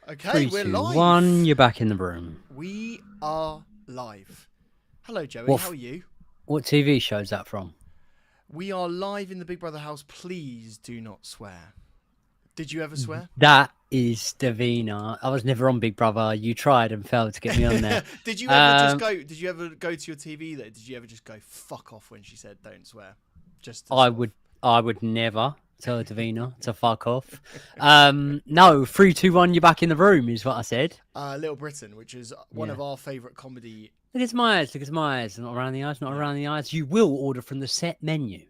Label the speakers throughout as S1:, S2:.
S1: Okay,
S2: Three,
S1: we're
S2: two,
S1: live.
S2: 1, you're back in the room.
S1: We are live. Hello, Joey.
S2: What
S1: How are you?
S2: what TV show is that from?
S1: We are live in the Big Brother house. Please do not swear. Did you ever swear?
S2: That is Davina. I was never on Big Brother. You tried and failed to get me on there.
S1: Did you ever just go? Did you ever go to your TV though? Did you ever just go fuck off when she said don't swear? Just to
S2: I
S1: sort
S2: would never tell Davina to fuck off. No, 3, 2, 1, you're back in the room is what I said.
S1: Little Britain, which is one of our favourite comedy.
S2: Look at my eyes, not around the eyes, not around the eyes. You will order from the set menu.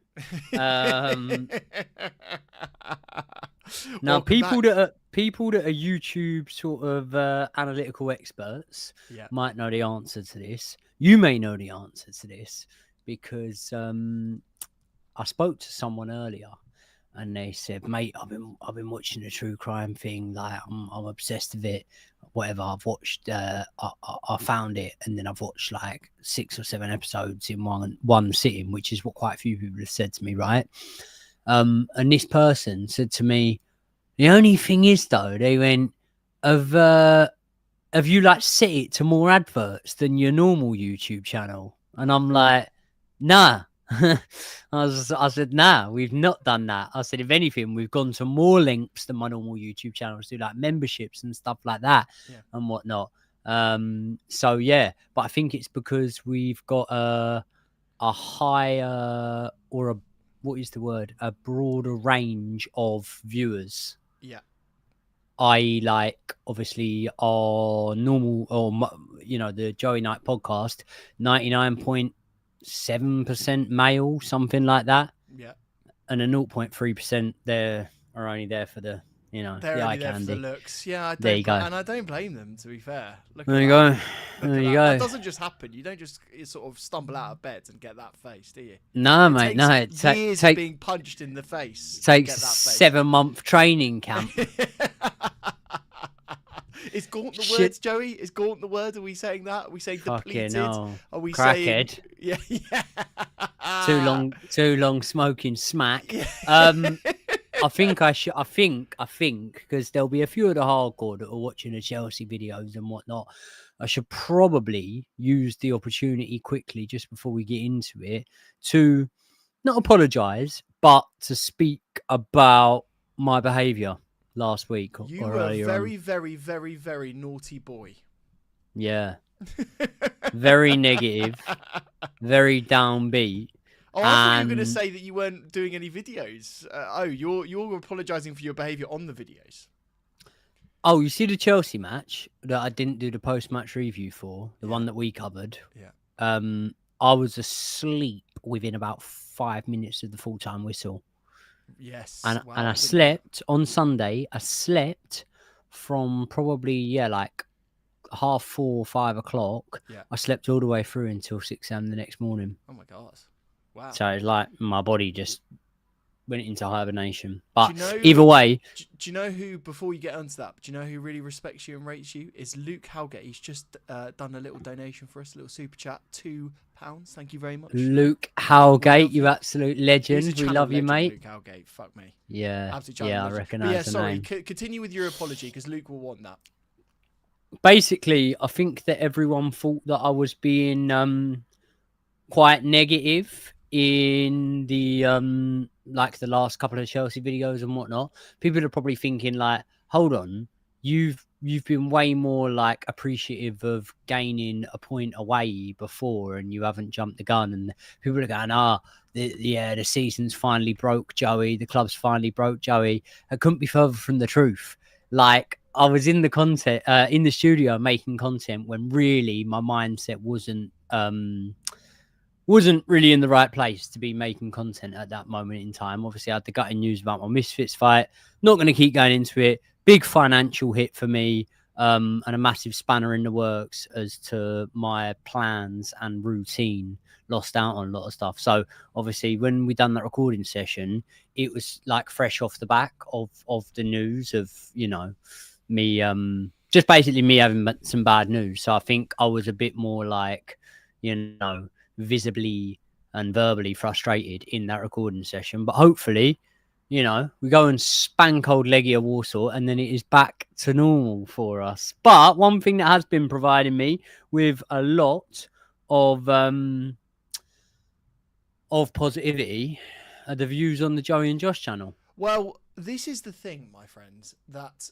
S2: Now, people that are YouTube sort of analytical experts might know the answer to this. You may know the answer to this because I spoke to someone earlier, and they said, "Mate, I've been watching the true crime thing. Like, I'm obsessed with it. Whatever. I've watched. I found it, and then I've watched like 6 or 7 episodes in one sitting, which is what quite a few people have said to me, right?" And this person said to me, "The only thing is, though, they went, have you like set it to more adverts than your normal YouTube channel?" And I'm like, "Nah." I said, "Nah, we've not done that." I said, "If anything, we've gone to more lengths than my normal YouTube channels do, like memberships and stuff like that and whatnot." So yeah, but I think it's because we've got a higher or a a broader range of viewers.
S1: Yeah.
S2: I like obviously our normal or the Joey Night podcast, 99.7% male, something like that.
S1: Yeah.
S2: And a 0.3% are only there for the
S1: they're
S2: the
S1: only
S2: eye
S1: there
S2: candy.
S1: For the looks. Yeah,
S2: There you go.
S1: And I don't blame them, to be fair.
S2: There you go.
S1: There you go. That doesn't just happen. You don't just sort of stumble out of bed and get that face, do you?
S2: No, mate. No,
S1: it takes years of being punched in the face.
S2: Takes a 7-month training camp.
S1: Is gaunt the word, Joey? Is gaunt the word? Are we saying that? Are we saying depleted?
S2: No.
S1: Are we
S2: Crackhead?
S1: Saying yeah?
S2: Too long smoking smack.
S1: Yeah.
S2: I think because there'll be a few of the hardcore that are watching the Chelsea videos and whatnot. I should probably use the opportunity quickly just before we get into it to not apologise, but to speak about my behaviour last week or earlier.
S1: You were very, very, very, very naughty boy.
S2: Yeah. Very negative, very downbeat.
S1: Oh, I thought you were going to say that you weren't doing any videos. You're apologising for your behaviour on the videos.
S2: Oh, you see the Chelsea match that I didn't do the post-match review for, the one that we covered?
S1: Yeah.
S2: I was asleep within about 5 minutes of the full-time whistle.
S1: Yes.
S2: And I slept on Sunday. I slept from probably, like 4:30, 5 o'clock.
S1: Yeah.
S2: I slept all the way through until 6 a.m. the next morning.
S1: Oh, my God. Wow.
S2: So it's like my body just went into hibernation. But either way.
S1: Do you know who, before you get onto that, do you know who really respects you and rates you? Is Luke Howgate. He's just done a little donation for us, a little super chat, £2. Thank you very much.
S2: Luke Howgate, you absolute legend. We love you, mate.
S1: Luke Howgate, fuck me.
S2: Yeah.
S1: Absolute
S2: I recognise the name.
S1: Continue with your apology because Luke will want that.
S2: Basically, I think that everyone thought that I was being quite negative in the like the last couple of Chelsea videos and whatnot. People are probably thinking like, hold on, you've been way more like appreciative of gaining a point away before and you haven't jumped the gun. And people are going, the season's finally broke, Joey. The club's finally broke, Joey. It couldn't be further from the truth. Like, I was in the studio making content when really my mindset wasn't really in the right place to be making content at that moment in time. Obviously, I had the gutting news about my Misfits fight. Not going to keep going into it. Big financial hit for me, and a massive spanner in the works as to my plans and routine. Lost out on a lot of stuff. So obviously, when we done that recording session, it was like fresh off the back of the news of me just basically me having some bad news. So I think I was a bit more like visibly and verbally frustrated in that recording session, but hopefully You know, we go and spank old Legia Warsaw, and then it is back to normal for us. But one thing that has been providing me with a lot of positivity are the views on the Joey and Josh channel.
S1: Well, this is the thing, my friends, that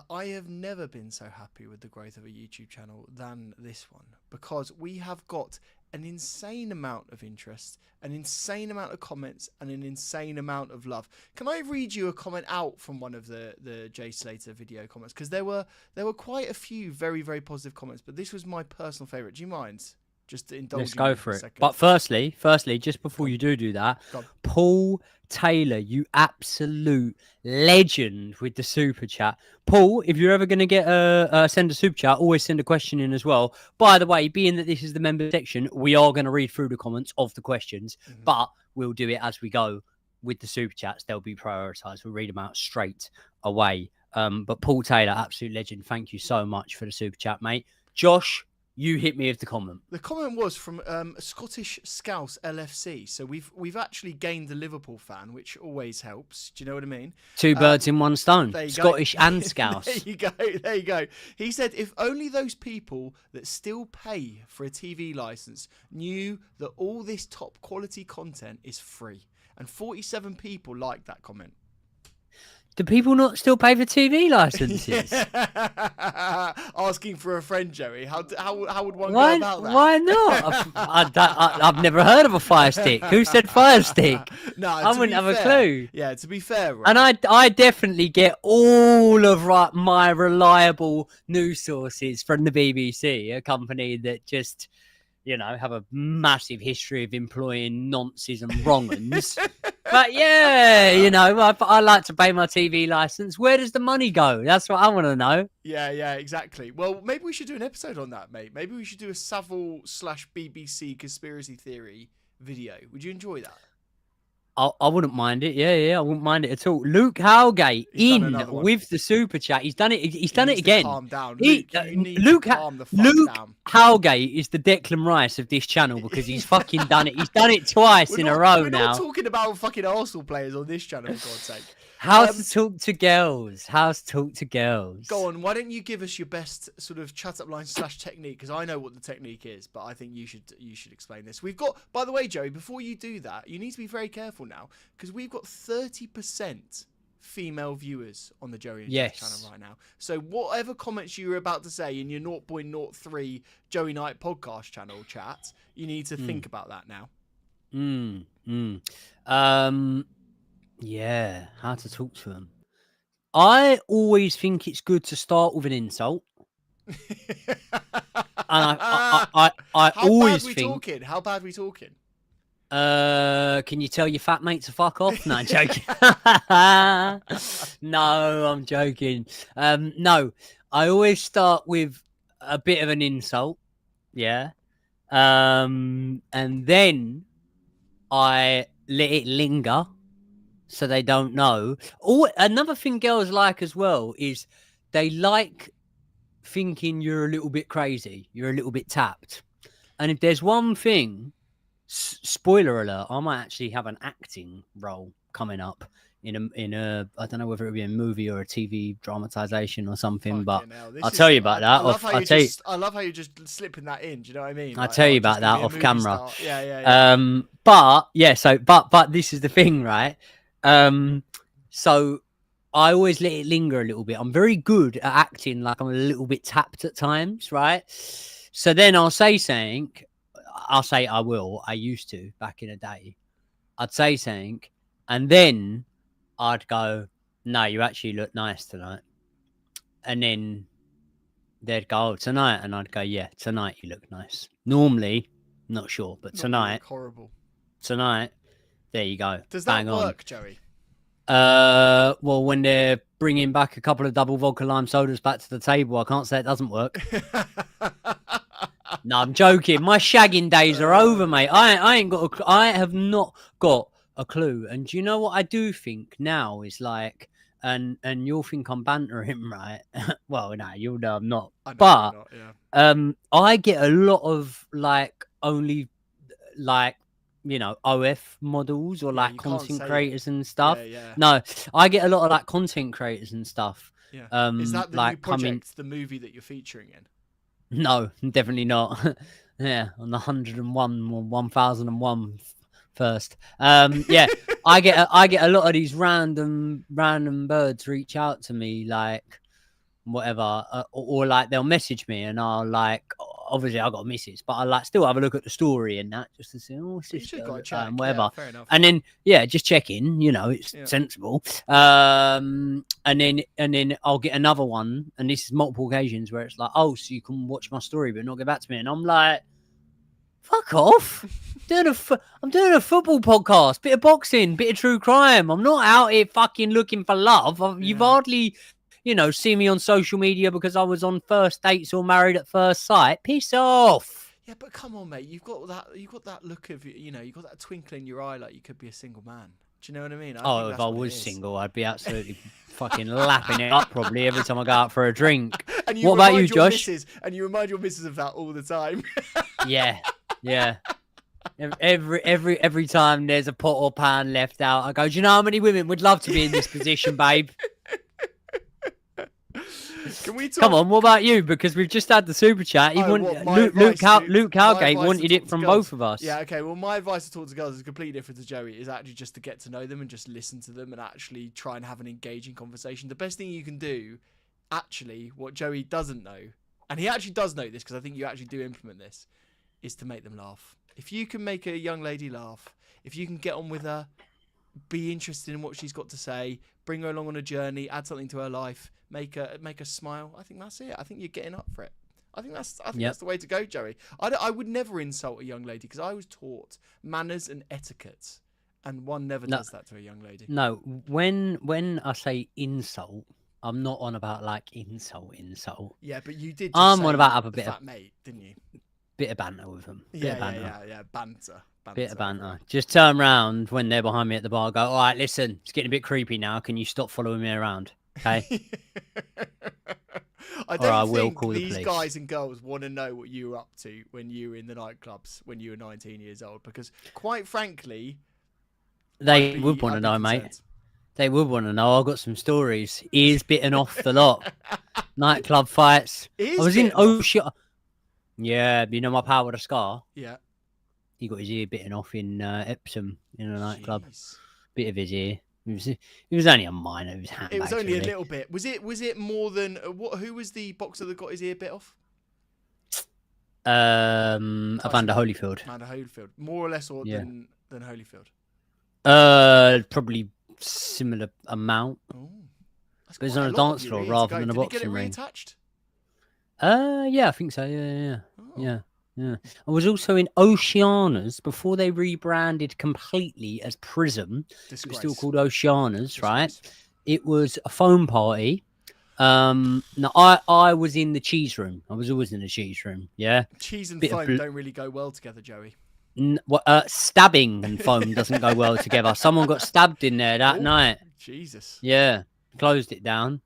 S1: I have never been so happy with the growth of a YouTube channel than this one, because we have got an insane amount of interest, an insane amount of comments, and an insane amount of love. Can I read you a comment out from one of the Jay Slater video comments? Because there were quite a few very, very positive comments, but this was my personal favourite. Do you mind? Just indulging.
S2: Let's go for it. But firstly, just before you do that, Paul Taylor, you absolute legend with the super chat. Paul, if you're ever going to get send a super chat, always send a question in as well. By the way, being that this is the member section, we are going to read through the comments of the questions, but we'll do it as we go with the super chats. They'll be prioritized. We'll read them out straight away. But Paul Taylor, absolute legend. Thank you so much for the super chat, mate. Josh, you hit me with the comment.
S1: The comment was from Scottish Scouse LFC. So we've actually gained the Liverpool fan, which always helps. Do you know what I mean?
S2: Two birds in one stone. Scottish and Scouse.
S1: There you go. There you go. He said, if only those people that still pay for a TV license knew that all this top quality content is free. And 47 people liked that comment.
S2: Do people not still pay for TV licenses?
S1: Asking for a friend, Joey. How would one go about that?
S2: Why not? I've never heard of a Fire Stick. Who said Fire Stick?
S1: No,
S2: I wouldn't have a clue.
S1: Yeah, to be fair. Right?
S2: And I definitely get all of my reliable news sources from the BBC, a company that just, you know, have a massive history of employing nonces and wrong-uns. But yeah, you know, I like to pay my TV license. Where does the money go? That's what I want to know.
S1: Yeah, exactly. Well, maybe we should do an episode on that, mate. Maybe we should do a Savile/BBC conspiracy theory video. Would you enjoy that?
S2: I wouldn't mind it. Yeah, I wouldn't mind it at all. Luke Howgate with the super chat. He's done it. He's done it again.
S1: Calm down, Luke.
S2: Luke Howgate is the Declan Rice of this channel because he's fucking done it. He's done it twice in a row now.
S1: We're not talking about fucking Arsenal players on this channel, for God's sake.
S2: How to talk to girls. Go
S1: on, why don't you give us your best sort of chat up line / technique? Because I know what the technique is, but I think you should explain this. We've got, by the way, Joey, before you do that, you need to be very careful now because we've got 30% female viewers on the Joey and Josh channel right now. So whatever comments you were about to say in your 0.03 Joey Knight podcast channel chat, you need to think about that now.
S2: Yeah, how to talk to them. I always think it's good to start with an insult. And I always think...
S1: How bad are we talking?
S2: Can you tell your fat mate to fuck off? No, I'm joking. No, I'm joking. No, I always start with a bit of an insult. Yeah. And then I let it linger. So they don't know. Another thing girls like as well is they like thinking you're a little bit crazy. You're a little bit tapped. And if there's one thing, spoiler alert, I might actually have an acting role coming up in a I don't know whether it'll be a movie or a TV dramatization or something, but I'll tell you about that.
S1: I love how you're just slipping that in. Do you know what I mean?
S2: I'll tell you about that off camera.
S1: Yeah.
S2: But this is the thing, right? So I always let it linger a little bit. I'm very good at acting like I'm a little bit tapped at times, right? So then I'll say something. I used to back in the day. I'd say something and then I'd go, no, you actually look nice tonight. And then they'd go, oh, tonight. And I'd go, yeah, tonight you look nice. Normally, not sure, but tonight.
S1: Horrible.
S2: Tonight. There you go.
S1: Does that work, Joey?
S2: Well, when they're bringing back a couple of double vodka lime sodas back to the table, I can't say it doesn't work. No, I'm joking. My shagging days are over, mate. I have not got a clue. And do you know what I do think now is like, and you'll think I'm bantering, right? Well, no, you'll know I'm not. But
S1: not, yeah.
S2: I get a lot of only you know, OF models or like content creators and stuff.
S1: Yeah.
S2: No, I get a lot of like content creators and stuff.
S1: Yeah. Is that the
S2: like
S1: new project, the movie that you're featuring in?
S2: No, definitely not. Yeah, on the 101 or 1001 first. Yeah, I get a lot of these random birds reach out to me like whatever, or like they'll message me and I'll like, obviously I got a missus, but I like still have a look at the story and that just to see, oh, what's this girl look like and whatever.
S1: Yeah, fair enough.
S2: And then just check in, you know, it's sensible. And then I'll get another one, and this is multiple occasions where it's like, oh, so you can watch my story but not get back to me, and I'm like, fuck off. I'm doing a football podcast, bit of boxing, bit of true crime. I'm not out here fucking looking for love. You've hardly, you know, see me on social media because I was on first dates or married at first sight. Piss off.
S1: Yeah, but come on, mate. You've got that look of, you know, you've got that twinkle in your eye like you could be a single man. Do you know what I mean?
S2: If I was single, I'd be absolutely fucking lapping it up probably every time I go out for a drink.
S1: And
S2: what about you, Josh?
S1: And you remind your missus of that all the time.
S2: Yeah. Every time there's a pot or pan left out, I go, do you know how many women would love to be in this position, babe?
S1: Can we talk?
S2: Come on, what about you? Because we've just had the super chat. Luke Cowgate wanted it from both of us.
S1: Yeah, okay. Well, my advice to talk to girls is completely different to Joey. Is actually just to get to know them and just listen to them and actually try and have an engaging conversation. The best thing you can do, actually, what Joey doesn't know, and he actually does know this because I think you actually do implement this, is to make them laugh. If you can make a young lady laugh, if you can get on with her, be interested in what she's got to say, bring her along on a journey, add something to her life, make her smile, I think that's it. I think you're getting up for it. I think that's the way to go, Joey. I would never insult a young lady because I was taught manners and etiquette, and one never does that to a young lady.
S2: No, when I say insult, I'm not on about like insult.
S1: Yeah, but you did.
S2: I'm on about have a bit
S1: of mate, didn't you?
S2: Bit of banter with them.
S1: Yeah, banter.
S2: Bit of banter. Just turn around when they're behind me at the bar. Go, all right, listen, it's getting a bit creepy now. Can you stop following me around? Okay.
S1: I don't think these guys and girls want to know what you were up to when you were in the nightclubs when you were 19 years old. Because, quite frankly,
S2: they would want to know, mate. They would want to know. I've got some stories. Ears bitten off the lot. Nightclub fights. I was in Ocean. Yeah, you know my pal with a scar?
S1: Yeah.
S2: He got his ear bitten off in Epsom in a nightclub. Bit of his ear. It was only a minor.
S1: It was only a little bit. Was it more than what? Who was the boxer that got his ear bit off?
S2: Evander Holyfield.
S1: Evander Holyfield, more or less, than Holyfield.
S2: Probably similar amount.
S1: Oh,
S2: but it's on a dance floor rather than a boxing ring. Yeah, I think so. Yeah. I was also in Oceana's before they rebranded completely as Prism. Disgrace. It was still called Oceana's, right? It was a foam party. Now I was in the cheese room. I was always in the cheese room. Yeah.
S1: Cheese and foam don't really go well together, Joey.
S2: Stabbing and foam doesn't go well together. Someone got stabbed in there that night.
S1: Jesus.
S2: Yeah. Closed it down.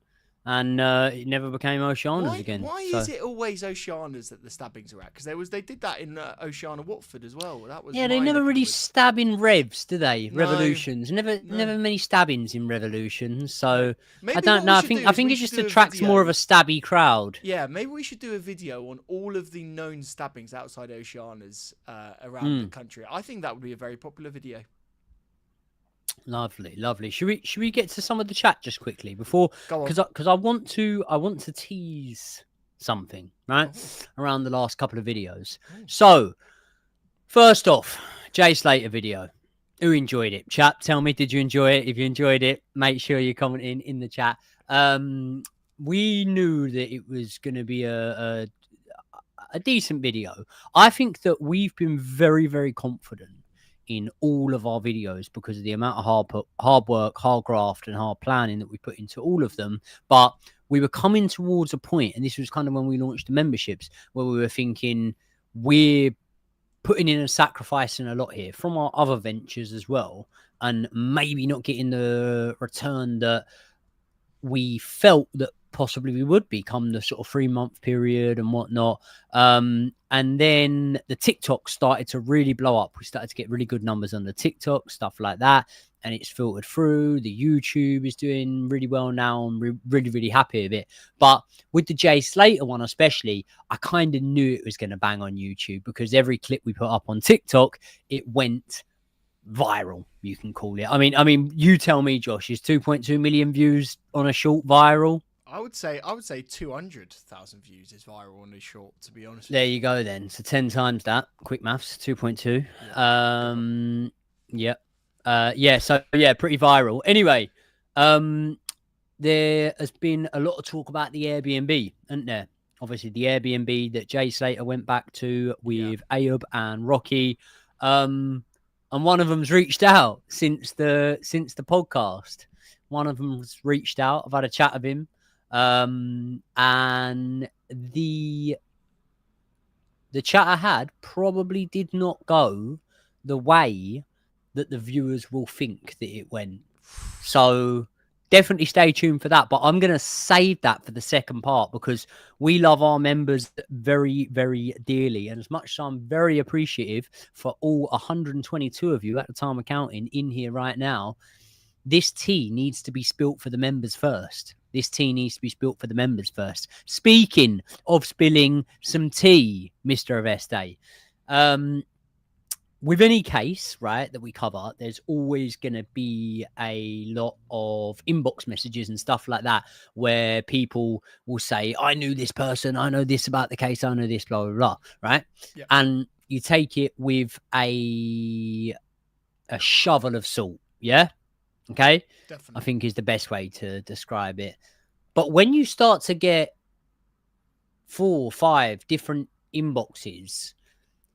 S2: And it never became Oceana's again.
S1: Why is it always Oceana's that the stabbings are at? Because they did that in Oceana Watford as well. That was
S2: they never really stab in revs, do they? No. Revolutions, never many stabbings in Revolutions. So maybe I don't know. I think it just attracts more of a stabby crowd.
S1: Yeah, maybe we should do a video on all of the known stabbings outside Oceana's around the country. I think that would be a very popular video.
S2: Lovely. Should we get to some of the chat just quickly before? Because I want to tease something around the last couple of videos. So first off, Jay Slater video. Who enjoyed it? Chat, tell me, did you enjoy it? If you enjoyed it, make sure you comment in the chat. We knew that it was going to be a decent video. I think that we've been very, very confident in all of our videos because of the amount of hard work, hard graft, and hard planning that we put into all of them. But we were coming towards a point, and this was kind of when we launched the memberships, where we were thinking we're putting in and sacrificing a lot here from our other ventures as well, and maybe not getting the return that we felt that possibly we would become the sort of 3-month period and whatnot. And then the TikTok started to really blow up. We started to get really good numbers on the TikTok, stuff like that. And it's filtered through. The YouTube is doing really well now. I'm really, really happy with it. But with the Jay Slater one especially, I kind of knew it was going to bang on YouTube because every clip we put up on TikTok, it went viral, you can call it. I mean, you tell me, Josh, is 2.2 million views on a short viral?
S1: I would say 200,000 views is viral on a short, to be honest.
S2: There you go then. So 10 times that. Quick maths, 2.2. Yeah. So yeah, pretty viral. Anyway, there has been a lot of talk about the Airbnb, isn't there? Obviously, the Airbnb that Jay Slater went back to with Ayub and Rocky. And one of them's reached out since the podcast. One of them's reached out. I've had a chat with him. And the chat I had probably did not go the way that the viewers will think that it went. So definitely stay tuned for that. But I'm going to save that for the second part because we love our members very, very dearly. And as much as I'm very appreciative for all 122 of you at the time of counting in here right now, this tea needs to be spilt for the members first. This tea needs to be spilt for the members first. Speaking of spilling some tea, Mr. Aveste, with any case, right, that we cover, there's always going to be a lot of inbox messages and stuff like that where people will say, I knew this person, I know this about the case, I know this, blah, blah, blah, right? Yep. And you take it with a shovel of salt, yeah? Okay? Definitely. I think is the best way to describe it. But when you start to get 4 or 5 different inboxes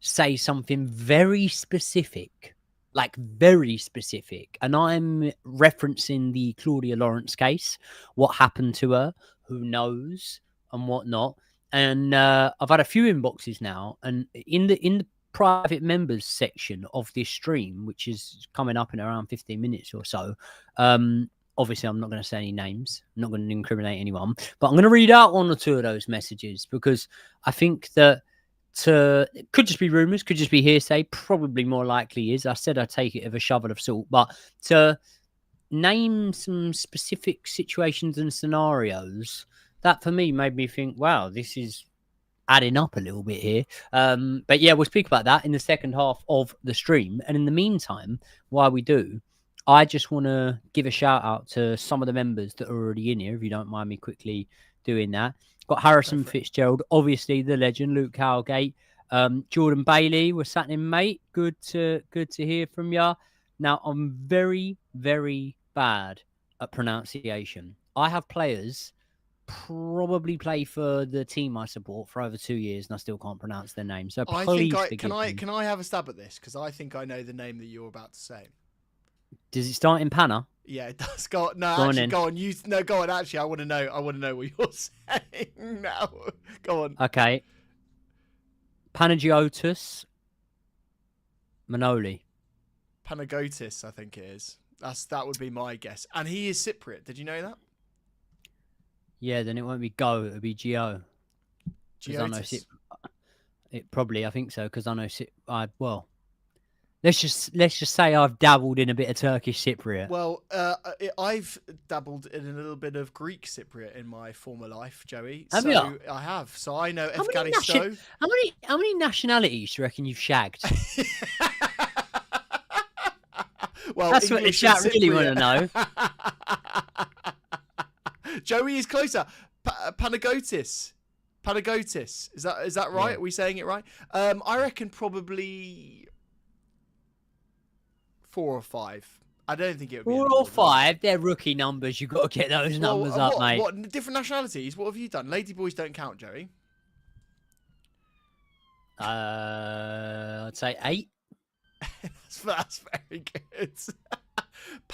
S2: say something very specific, like very specific, and I'm referencing the Claudia Lawrence case, what happened to her, who knows, and whatnot. And I've had a few inboxes now, and in the private members section of this stream, which is coming up in around 15 minutes or so, obviously I'm not going to say any names, I'm not going to incriminate anyone, but I'm going to read out 1 or 2 of those messages because I think that it could just be rumors, could just be hearsay, probably more likely is. I said I take it with a shovel of salt, but to name some specific situations and scenarios, that for me made me think, wow, this is adding up a little bit here. But yeah, we'll speak about that in the second half of the stream. And in the meantime, while we do, I just want to give a shout out to some of the members that are already in here, if you don't mind me quickly doing that. Got Harrison Fitzgerald, obviously the legend, Luke Cowgate, Jordan Bailey, what's happening, mate? Good to hear from you. Now, I'm very, very bad at pronunciation. I have players probably play for the team I support for over 2 years, and I still can't pronounce their name. So please forgive me.
S1: Can I have a stab at this? Because I think I know the name that you're about to say.
S2: Does it start in Panna?
S1: Yeah, it does. Go on. No, actually, go on. Go on. Actually, I want to know. I want to know what you're saying now. Go on.
S2: Okay. Panagiotis Manoli.
S1: Panagotis, I think it is. That would be my guess. And he is Cypriot. Did you know that?
S2: Yeah, then it won't be Go. It'll be Gio.
S1: Giotis.
S2: I think so, because I know well. Let's just say I've dabbled in a bit of Turkish Cypriot.
S1: Well, I've dabbled in a little bit of Greek Cypriot in my former life, Joey.
S2: Have you?
S1: I have. So I know Afghanisto.
S2: How many nationalities do you reckon you've shagged?
S1: Well,
S2: that's
S1: English
S2: what the chat really want to
S1: know. Joey is closer. Panagotis. Is that right?
S2: Yeah.
S1: Are we saying it right? I reckon probably 4 or 5. I don't think it would be
S2: 4 or 5. They're rookie numbers. You've got to get those numbers up, mate.
S1: What different nationalities? What have you done? Ladyboys don't count, Joey.
S2: I'd say 8.
S1: That's very good.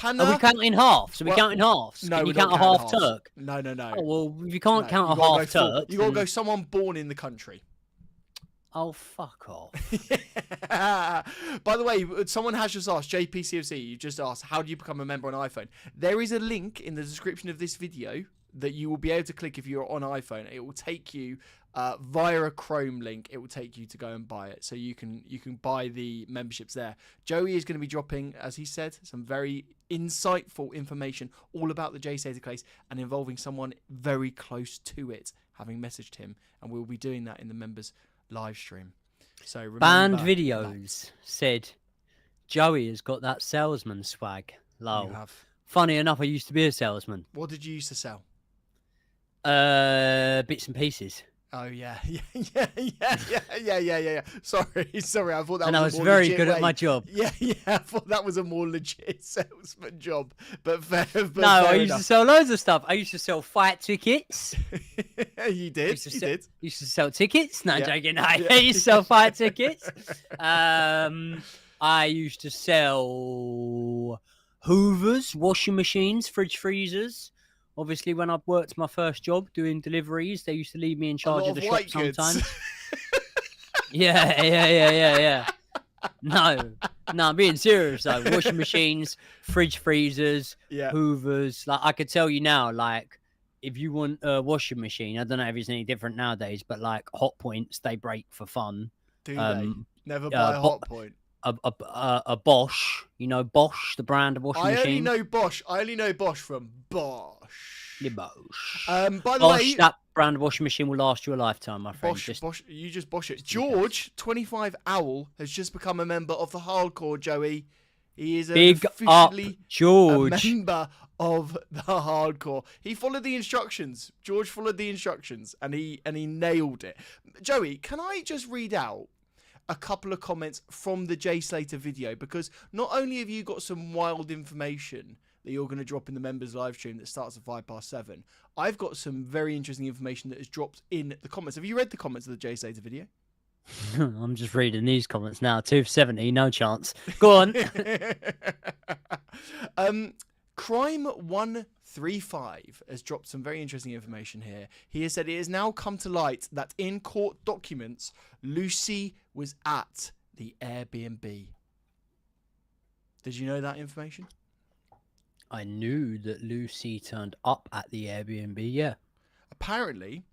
S2: Are we counting halves? Are we counting halves?
S1: No,
S2: Can you count a half Turk?
S1: No.
S2: Oh, well, if you can't count a half Turk,
S1: you got to go someone born in the country.
S2: Oh, fuck off.
S1: By the way, someone has just asked, JPCFC, you just asked, how do you become a member on iPhone? There is a link in the description of this video that you will be able to click if you're on iPhone. It will take you via a Chrome link. It will take you to go and buy it, so you can buy the memberships there. Joey is going to be dropping, as he said, some very insightful information all about the Jay Slater case and involving someone very close to it, having messaged him, and we'll be doing that in the members live stream. So remember
S2: Banned Videos said Joey has got that salesman swag. Lol.
S1: You have.
S2: Funny enough, I used to be a salesman.
S1: What did you used to sell?
S2: Bits and pieces.
S1: Oh yeah. Sorry. I thought that.
S2: And
S1: was
S2: I was
S1: a more
S2: very
S1: legit
S2: good
S1: way.
S2: at my job.
S1: Yeah. I thought that was a more legit salesman job. But fair. But
S2: no,
S1: fair
S2: I used to sell loads of stuff. I used to sell fight tickets.
S1: You did.
S2: Used to sell tickets. No, joking. No,
S1: Yeah.
S2: I used to sell fight tickets. I used to sell Hoovers, washing machines, fridge freezers. Obviously, when I worked my first job doing deliveries, they used to leave me in charge of the shop sometimes. Yeah. No, I'm being serious though. Washing machines, fridge freezers, Hoovers. Like I could tell you now, like if you want a washing machine, I don't know if it's any different nowadays, but like Hot Points, they break for fun.
S1: Do they? Never buy a Hot Point.
S2: A Bosch, you know Bosch, the brand of washing machine.
S1: I only know Bosch from Bosch.
S2: Yeah, Bosch.
S1: By the
S2: Bosch,
S1: way,
S2: that brand of washing machine will last you a lifetime, my friend.
S1: Bosch, you just Bosch it. George, 25 Owl, has just become a member of the Hardcore, Joey. He is officially
S2: George.
S1: a member of the Hardcore. He followed the instructions. George followed the instructions, and he nailed it. Joey, can I just read out a couple of comments from the Jay Slater video? Because not only have you got some wild information that you're going to drop in the members live stream that starts at 7:05, I've got some very interesting information that has dropped in the comments. Have you read the comments of the Jay Slater video?
S2: I'm just reading these comments now. 2 for 70, no chance. Go on.
S1: Crime135 has dropped some very interesting information here. He has said it has now come to light that in court documents, Lucy was at the Airbnb. Did you know that information?
S2: I knew that Lucy turned up at the Airbnb, yeah.
S1: Apparently,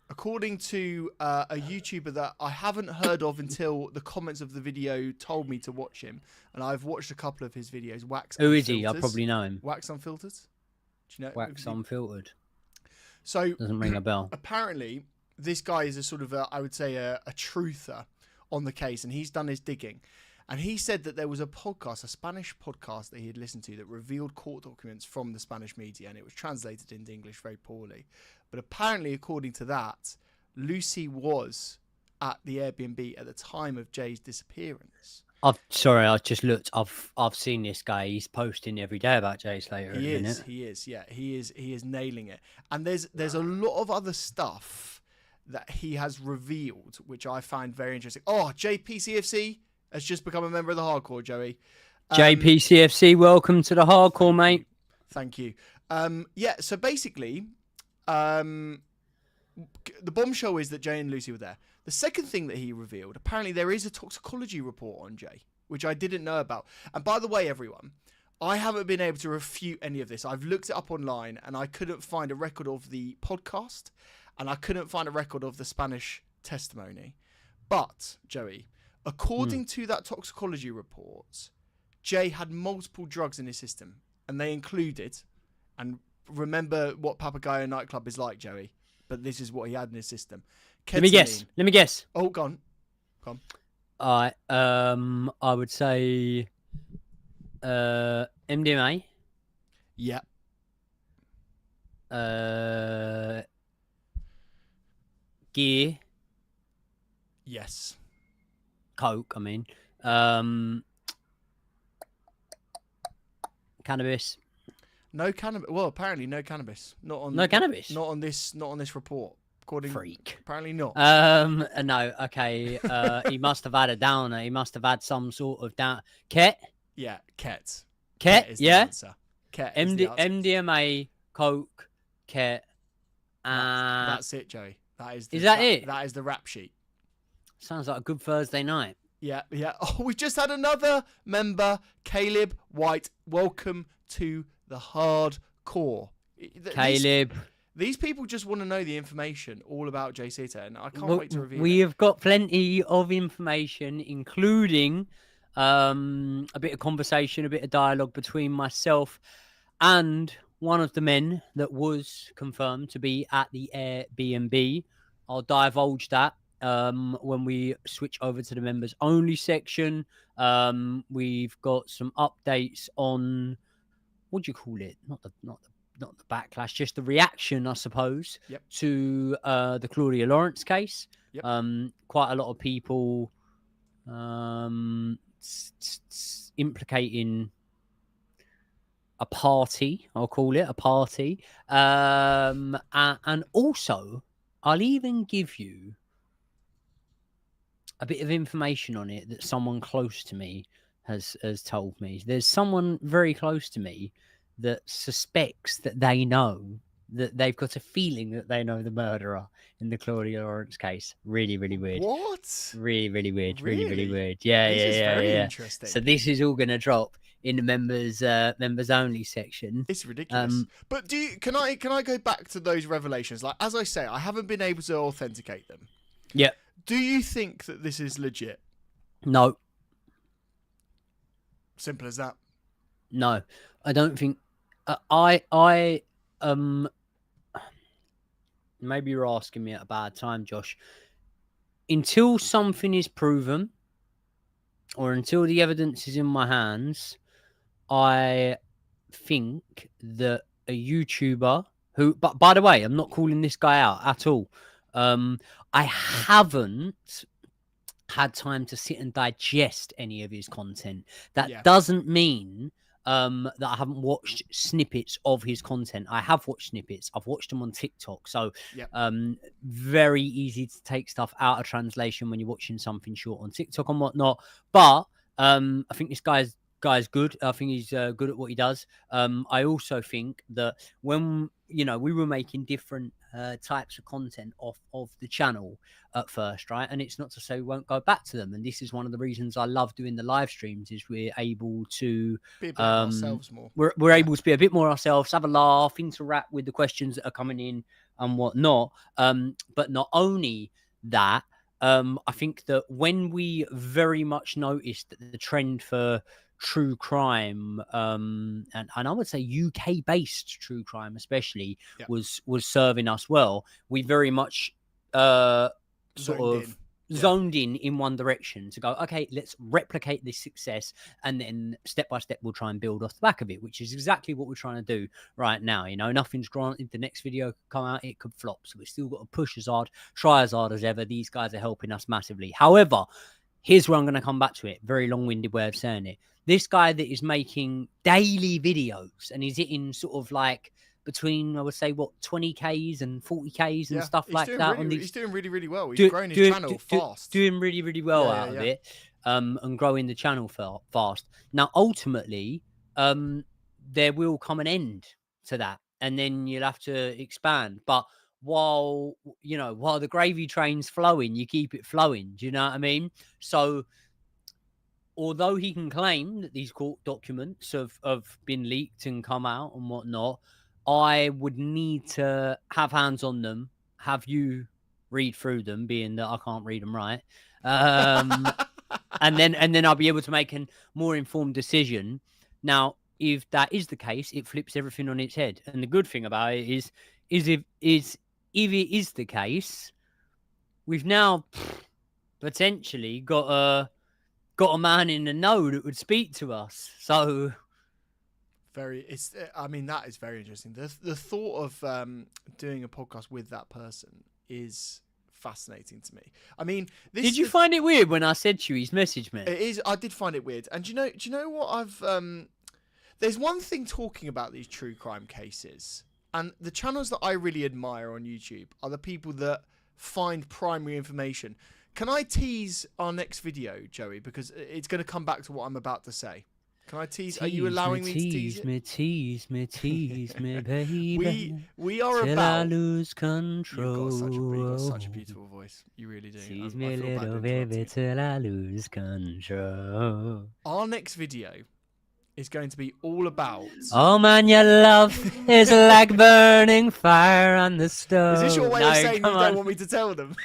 S1: according to a YouTuber that I haven't heard of until the comments of the video told me to watch him, and I've watched a couple of his videos.
S2: Who is he? I probably know him.
S1: Wax Unfiltered? Do you know?
S2: Wax Unfiltered.
S1: So
S2: doesn't ring a bell.
S1: Apparently, this guy is a sort of I would say a truther on the case, and he's done his digging. And he said that there was a podcast, a Spanish podcast that he had listened to that revealed court documents from the Spanish media, and it was translated into English very poorly. But apparently, according to that, Lucy was at the Airbnb at the time of Jay's disappearance.
S2: I just looked. I've seen this guy. He's posting every day about Jay Slater.
S1: He is. Yeah, he is nailing it. And there's a lot of other stuff that he has revealed, which I find very interesting. Oh, JPCFC has just become a member of the Hardcore, Joey.
S2: JPCFC, welcome to the Hardcore, mate.
S1: Thank you. So basically, the bombshell is that Jay and Lucy were there. The second thing that he revealed, apparently there is a toxicology report on Jay, which I didn't know about. And by the way, everyone, I haven't been able to refute any of this. I've looked it up online, and I couldn't find a record of the podcast, and I couldn't find a record of the Spanish testimony. But, Joey, according to that toxicology report, Jay had multiple drugs in his system, and they included, and remember what Papagayo nightclub is like, Joey, but this is what he had in his system. Ketamine.
S2: Let me guess.
S1: Oh, go on.
S2: I would say MDMA.
S1: Yeah.
S2: Gear.
S1: Yes.
S2: Coke, I mean. Cannabis.
S1: No cannabis. Well, apparently no cannabis.
S2: No cannabis.
S1: Not on this report.
S2: Freak.
S1: Apparently not.
S2: No. Okay. He must have had a downer. He must have had some sort of down. Ket.
S1: Yeah, Ket.
S2: Ket.
S1: Is
S2: Yeah.
S1: the answer. Ket. Is the answer.
S2: MDMA, Coke, Ket.
S1: That's it, Joey.
S2: Is that it?
S1: That is the rap sheet.
S2: Sounds like a good Thursday night.
S1: Yeah. Oh, we've just had another member, Caleb White. Welcome to the Hardcore.
S2: Caleb.
S1: These people just want to know the information all about Jay Slater, and I can't wait to reveal
S2: We
S1: it.
S2: have got plenty of information, including a bit of conversation, a bit of dialogue between myself and one of the men that was confirmed to be at the Airbnb. I'll divulge that when we switch over to the members only section. We've got some updates on, what do you call it? Not the backlash, just the reaction, I suppose, to the Claudia Lawrence case. Quite a lot of people implicating a party, I'll call it a party. And also, I'll even give you a bit of information on it that someone close to me has told me. There's someone very close to me that suspects that they know, that they've got a feeling that they know the murderer in the Claudia Lawrence case. Really, really weird.
S1: What?
S2: Really, really weird.
S1: Really?
S2: Really, really weird. Yeah,
S1: this is very
S2: yeah.
S1: interesting.
S2: So this is all going to drop in the members only section.
S1: It's ridiculous. But can I go back to those revelations? Like, as I say, I haven't been able to authenticate them.
S2: Yeah.
S1: Do you think that this is legit?
S2: No.
S1: Simple as that.
S2: No, I don't think. I maybe you're asking me at a bad time, Josh. Until something is proven, or until the evidence is in my hands, I think that a YouTuber who, but by the way, I'm not calling this guy out at all. I haven't had time to sit and digest any of his content. That doesn't mean that I haven't watched snippets of his content. I have watched snippets. I've watched them on TikTok. So very easy to take stuff out of translation when you're watching something short on TikTok and whatnot. But I think this guy's good. I think he's good at what he does. I also think that when, we were making different types of content off of the channel at first, right? And it's not to say we won't go back to them. And this is one of the reasons I love doing the live streams, is we're able to
S1: be a bit ourselves more.
S2: We're able to be a bit more ourselves, have a laugh, interact with the questions that are coming in and whatnot. But not only that, I think that when we very much noticed that the trend for true crime, and I would say UK based true crime especially, was serving us well, we very much zoned in one direction to go, okay, let's replicate this success, and then step by step we'll try and build off the back of it, which is exactly what we're trying to do right now. Nothing's granted. The next video could come out, it could flop, so we've still got to push as hard, try as hard as ever. These guys are helping us massively. However, here's where I'm going to come back to it. Very long-winded way of saying it. This guy that is making daily videos and he's hitting sort of like between, I would say, 20Ks and 40Ks and stuff like that.
S1: He's doing really, really well. He's growing his channel fast.
S2: Doing really, really well out of it, and growing the channel fast. Now, ultimately, there will come an end to that, and then you'll have to expand. But while the gravy train's flowing, you keep it flowing. Do you know what I mean? So, although he can claim that these court documents have been leaked and come out and whatnot, I would need to have hands on them, have you read through them, being that I can't read them right, and then I'll be able to make a more informed decision. Now, if that is the case, it flips everything on its head. And the good thing about it is if it is the case, we've now potentially got a man in the know that would speak to us. So
S1: that is very interesting. The thought of doing a podcast with that person is fascinating to me. I mean,
S2: did you find it weird when I said to you he's messaged me?
S1: It is. I did find it weird. And do you know what I've there's one thing talking about these true crime cases, and the channels that I really admire on YouTube are the people that find primary information. Can I tease our next video, Joey? Because it's going to come back to what I'm about to say. Can I tease? Are you allowing me to tease it?
S2: Tease me, baby.
S1: We are
S2: till
S1: about.
S2: I lose control.
S1: You've got such a beautiful voice. You really do.
S2: Tease me, little baby, till I lose control.
S1: Our next video is going to be all about...
S2: Oh man, your love is like burning fire on the stove.
S1: Is this your way of saying you
S2: come
S1: don't
S2: on.
S1: want me to tell them?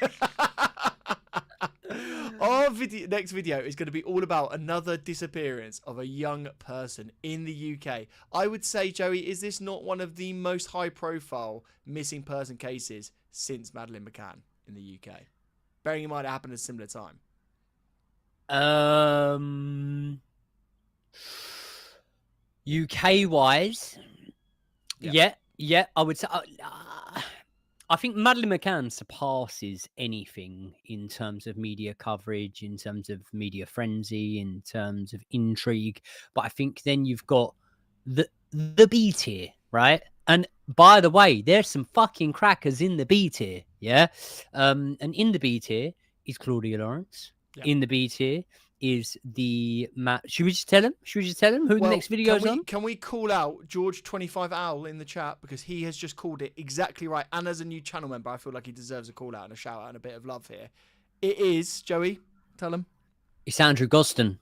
S1: Our next video is going to be all about another disappearance of a young person in the UK. I would say, Joey, is this not one of the most high-profile missing person cases since Madeleine McCann in the UK? Bearing in mind it happened at a similar time.
S2: UK-wise, yeah, I would say... I think Madeleine McCann surpasses anything in terms of media coverage, in terms of media frenzy, in terms of intrigue. But I think then you've got the B tier, right? And by the way, there's some fucking crackers in the B tier, yeah? And in the B tier is Claudia Lawrence. Yep. In the B tier is the should we just tell him who the next video is on?
S1: Can we call out George 25 Owl in the chat, because he has just called it exactly right, and as a new channel member I feel like he deserves a call out and a shout out and a bit of love here. It is, Joey, tell him.
S2: It's Andrew Gosden.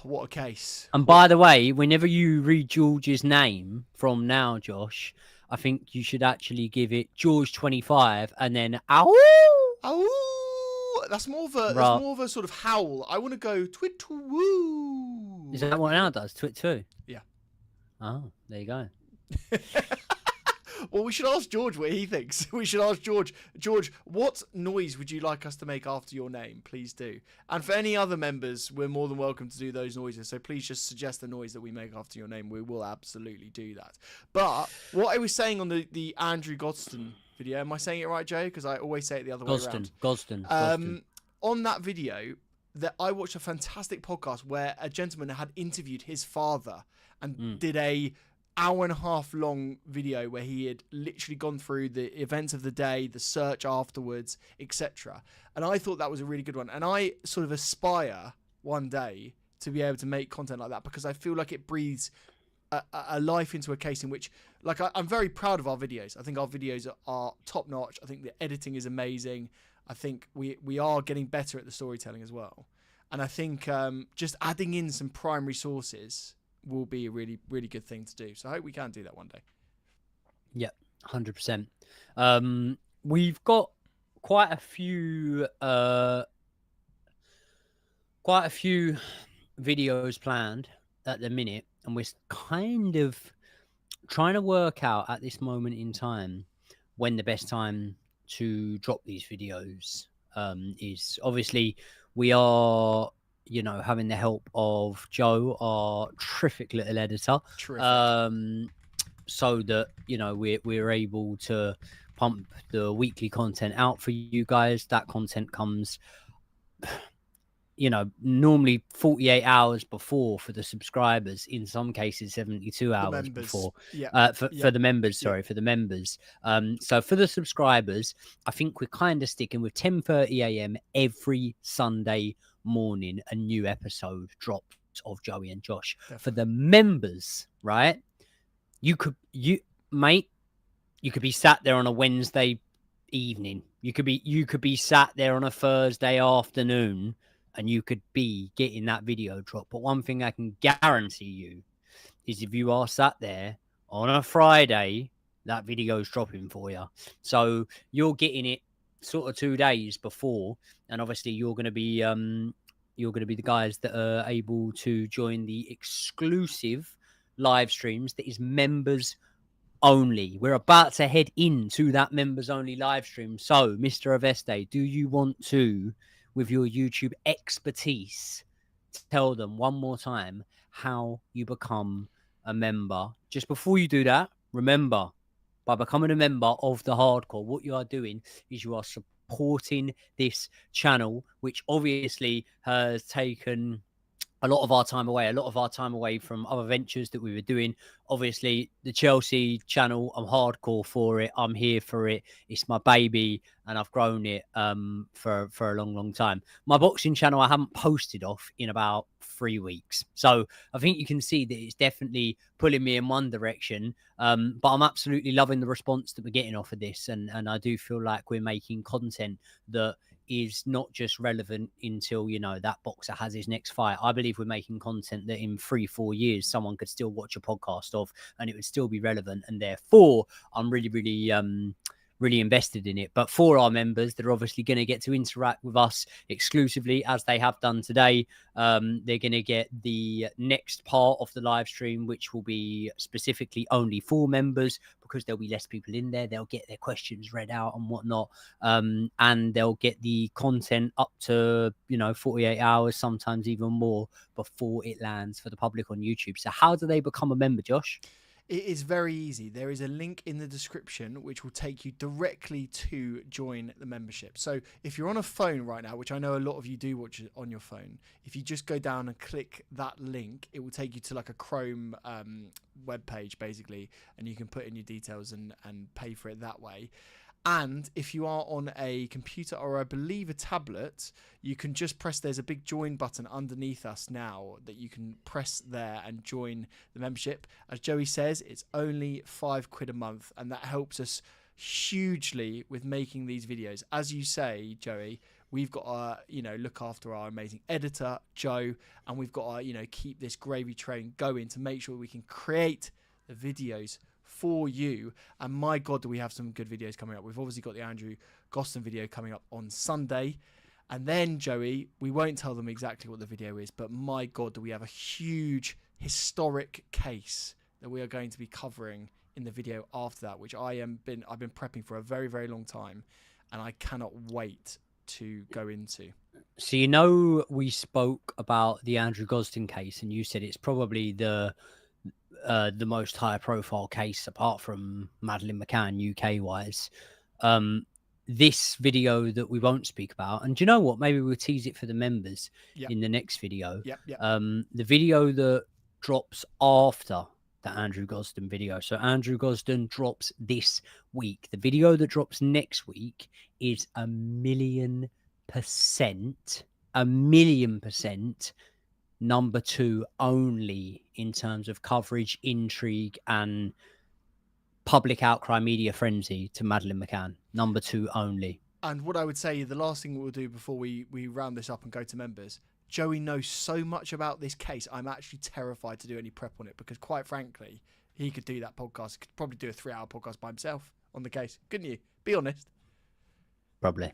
S1: What a case.
S2: And by the way, whenever you read George's name from now, Josh, I think you should actually give it George 25 and then ow.
S1: That's more of a sort of howl. I want to go twit woo.
S2: Is that what now does? Twit too?
S1: Yeah.
S2: Oh, there you go.
S1: Well, we should ask George what he thinks. We should ask George. George, what noise would you like us to make after your name? Please do. And for any other members, we're more than welcome to do those noises. So please just suggest the noise that we make after your name. We will absolutely do that. But what I was saying on the Andrew Gosden video, am I saying it right, Joe? Because I always say it the other way around.
S2: Gosden.
S1: On that video, that I watched a fantastic podcast where a gentleman had interviewed his father and did a hour-and-a-half long video where he had literally gone through the events of the day, the search afterwards, etc. And I thought that was a really good one. And I sort of aspire one day to be able to make content like that, because I feel like it breathes a life into a case in which, like, I'm very proud of our videos. I think our videos are top-notch. I think the editing is amazing. I think we are getting better at the storytelling as well. And I think just adding in some primary sources will be a really, really good thing to do. So I hope we can do that one day.
S2: Yep, 100%. We've got quite a few videos planned at the minute, and we're kind of trying to work out at this moment in time when the best time to drop these videos is. Obviously, we are, having the help of Joe, our terrific little editor, so that we're able to pump the weekly content out for you guys. That content comes normally 48 hours before for the subscribers, in some cases 72 hours before. For the members, for the members. So for the subscribers, I think we're kind of sticking with 10:30 a.m. every Sunday morning. A new episode drops of Joey and Josh. Definitely. For the members, right? You could be sat there on a Wednesday evening. You could be sat there on a Thursday afternoon, and you could be getting that video drop. But one thing I can guarantee you is, if you are sat there on a Friday, that video is dropping for you. So you're getting it sort of 2 days before, and obviously you're going to be the guys that are able to join the exclusive live streams that is members only. We're about to head into that members only live stream. So, Mr. Aveste, do you want to, with your YouTube expertise, tell them one more time how you become a member? Just before you do that, remember, by becoming a member of the Hardcore, what you are doing is you are supporting this channel, which obviously has taken a lot of our time away from other ventures that we were doing. Obviously, the Chelsea channel, I'm hardcore for it. I'm here for it. It's my baby, and I've grown it for a long, long time. My boxing channel, I haven't posted off in about 3 weeks. So I think you can see that it's definitely pulling me in one direction. But I'm absolutely loving the response that we're getting off of this. And I do feel like we're making content that is not just relevant until, that boxer has his next fight. I believe we're making content that in 3-4 years, someone could still watch a podcast of, and it would still be relevant. And therefore, I'm really, really invested in it. But for our members, they're obviously going to get to interact with us exclusively, as they have done today. They're going to get the next part of the live stream, which will be specifically only for members, because there'll be less people in there. They'll get their questions read out and whatnot. And they'll get the content up to, 48 hours, sometimes even more, before it lands for the public on YouTube. So how do they become a member, Josh?
S1: It is very easy. There is a link in the description which will take you directly to join the membership. So if you're on a phone right now, which I know a lot of you do watch it on your phone, if you just go down and click that link, it will take you to like a Chrome web page basically, and you can put in your details and pay for it that way. And if you are on a computer or I believe a tablet, you can just press, there's a big join button underneath us now that you can press there and join the membership. As Joey says, it's only £5 a month, and that helps us hugely with making these videos. As you say, Joey, we've got to, look after our amazing editor, Joe, and we've got to, keep this gravy train going to make sure we can create the videos for you. And my God, do we have some good videos coming up. We've obviously got the Andrew Gosden video coming up on Sunday. And then, Joey, we won't tell them exactly what the video is, but my God, do we have a huge historic case that we are going to be covering in the video after that, which I've been prepping for a very, very long time, and I cannot wait to go into.
S2: So, we spoke about the Andrew Gosden case, and you said it's probably the most high profile case apart from Madeleine McCann UK wise. This video that we won't speak about, and do you know what, maybe we'll tease it for the members in the next video. The video that drops after the Andrew Gosden video. So Andrew Gosden drops this week. The video that drops next week is 1,000,000% number 2 only in terms of coverage, intrigue, and public outcry media frenzy to Madeleine McCann. Number 2 only.
S1: And what I would say, the last thing we'll do before we round this up and go to members, Joey knows so much about this case, I'm actually terrified to do any prep on it, because quite frankly, he could do that podcast. He could probably do a 3-hour podcast by himself on the case. Couldn't you? Be honest.
S2: Probably.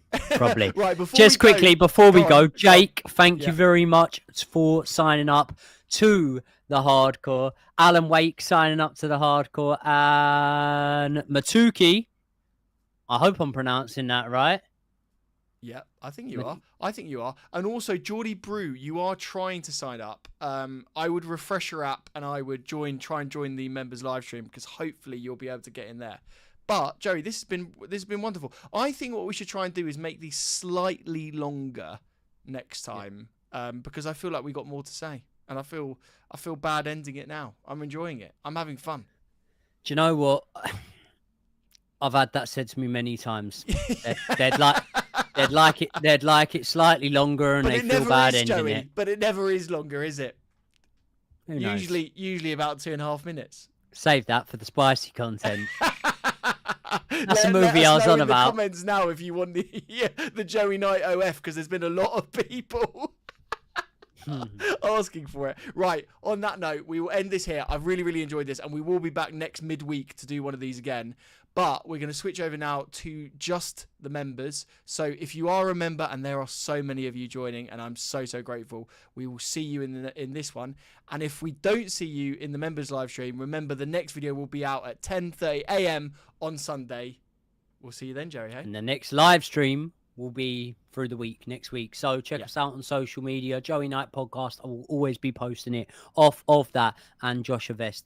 S1: Right,
S2: before we go, Jake, thank you very much for signing up to the hardcore. Alan Wake signing up to the hardcore. And Matuki, I hope I'm pronouncing that right.
S1: Yeah, I think you are. And also, Geordie Brew, you are trying to sign up. I would refresh your app and I would try and join the members live stream, because hopefully you'll be able to get in there. But Joey, this has been wonderful. I think what we should try and do is make these slightly longer next time, because I feel like we got more to say, and I feel bad ending it now. I'm enjoying it. I'm having fun.
S2: Do you know what? I've had that said to me many times. They'd like it slightly longer, and they feel bad ending it.
S1: But it never is longer, is it?
S2: Who knows?
S1: Usually about 2.5 minutes.
S2: Save that for the spicy content. That's a movie I was on about.
S1: In the comments now if you want the Joey Knight OF, because there's been a lot of people asking for it. Right, on that note, we will end this here. I've really, really enjoyed this, and we will be back next midweek to do one of these again. But we're going to switch over now to just the members. So if you are a member, and there are so many of you joining, and I'm so, so grateful, we will see you in this one. And if we don't see you in the members live stream, remember the next video will be out at 10:30 a.m. on Sunday. We'll see you then, Jerry. Hey?
S2: And the next live stream will be through the week, next week. So check us out on social media. Joey Knight Podcast. I will always be posting it off of that. And Joshua Vest.